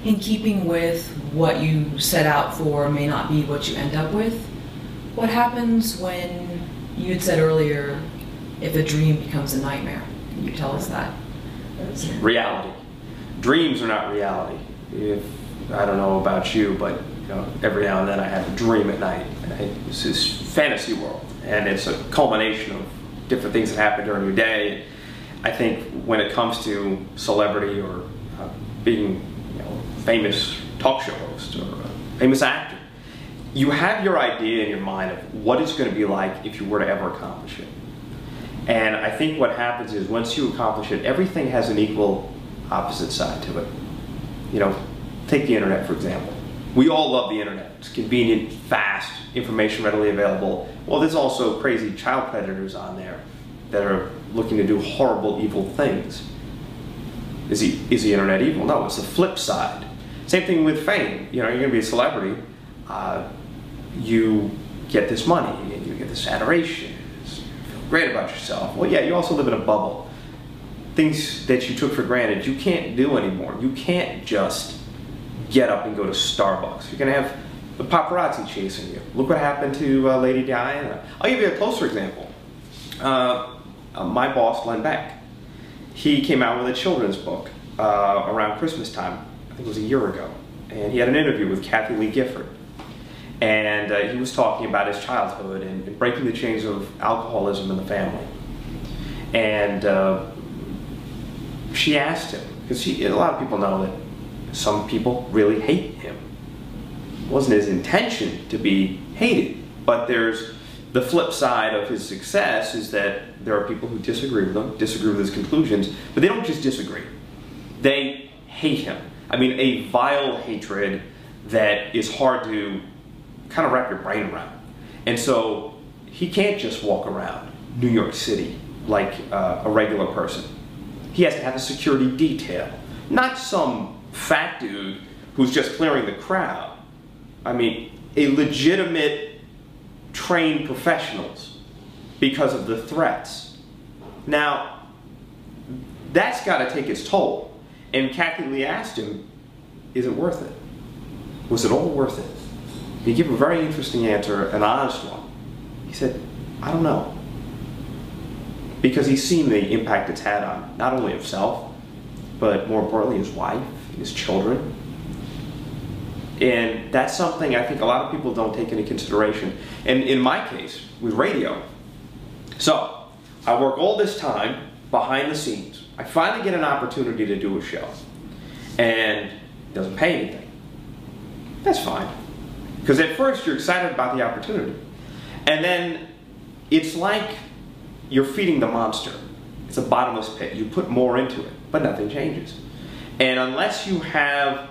in keeping with what you set out for may not be what you end up with. What happens when you had said earlier, if a dream becomes a nightmare? Can you tell us that? Reality. Dreams are not reality. If I don't know about you, but every now and then I have a dream at night. It's this fantasy world, and it's a culmination of different things that happen during your day. I think when it comes to celebrity or being famous talk show host or a famous actor, you have your idea in your mind of what it's going to be like if you were to ever accomplish it. And I think what happens is once you accomplish it, everything has an equal opposite side to it. Take the internet for example. We all love the internet. It's convenient, fast, information readily available. Well, there's also crazy child predators on there that are looking to do horrible, evil things. Is the internet evil? No, it's the flip side. Same thing with fame. You're going to be a celebrity. You get this money and you get this adoration. You feel great about yourself. Well, yeah, you also live in a bubble. Things that you took for granted, you can't do anymore. You can't just get up and go to Starbucks. You're going to have the paparazzi chasing you. Look what happened to Lady Diana. I'll give you a closer example. My boss, Len Beck, he came out with a children's book around Christmas time. I think it was a year ago. And he had an interview with Kathy Lee Gifford. And he was talking about his childhood and breaking the chains of alcoholism in the family. And she asked him, because a lot of people know that some people really hate him. It wasn't his intention to be hated, but there's the flip side of his success is that there are people who disagree with him, disagree with his conclusions, but they don't just disagree. They hate him. I mean, a vile hatred that is hard to kind of wrap your brain around. And so he can't just walk around New York City like a regular person. He has to have a security detail, not some fat dude who's just clearing the crowd. I mean, a legitimate trained professionals because of the threats. Now, that's got to take its toll. And Kathy Lee asked him, is it worth it? Was it all worth it? He gave a very interesting answer, an honest one. He said, I don't know. Because he's seen the impact it's had on not only himself, but more importantly his wife, his children. And that's something I think a lot of people don't take into consideration. And in my case, with radio, so I work all this time behind the scenes. I finally get an opportunity to do a show. And it doesn't pay anything. That's fine. Because at first you're excited about the opportunity. And then it's like you're feeding the monster. It's a bottomless pit. You put more into it, but nothing changes. And unless you have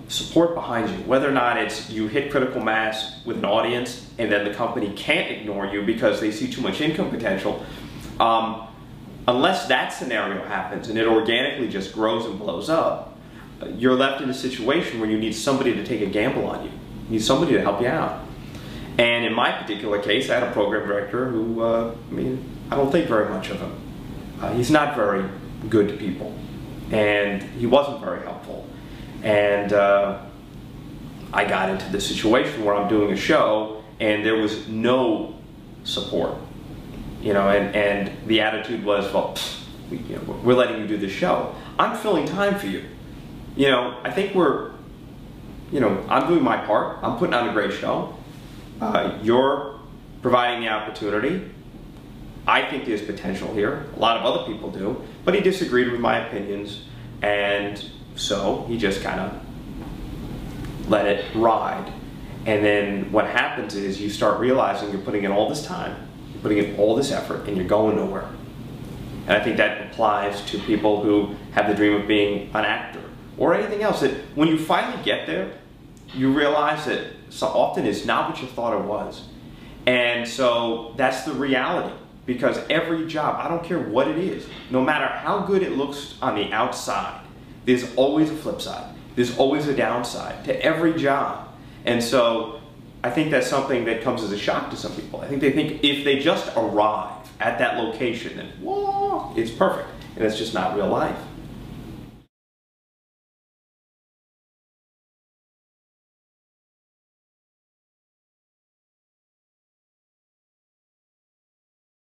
support behind you, whether or not it's you hit critical mass with an audience and then the company can't ignore you because they see too much income potential, unless that scenario happens and it organically just grows and blows up, you're left in a situation where you need somebody to take a gamble on you. You need somebody to help you out. And in my particular case, I had a program director who, I don't think very much of him. He's not very good to people. And he wasn't very helpful. And I got into the situation where I'm doing a show and there was no support. And the attitude was, well, we're letting you do the show. I'm filling time for you. I think I'm doing my part. I'm putting on a great show. You're providing the opportunity. I think there's potential here. A lot of other people do. But he disagreed with my opinions, and so he just kind of let it ride. And then what happens is you start realizing you're putting in all this time, you're putting in all this effort, and you're going nowhere. And I think that applies to people who have the dream of being an actor or anything else. That when you finally get there, you realize that so often it's not what you thought it was. And so that's the reality. Because every job, I don't care what it is, no matter how good it looks on the outside, there's always a flip side. There's always a downside to every job. And so I think that's something that comes as a shock to some people. I think they think if they just arrive at that location, then whoa, it's perfect. And it's just not real life.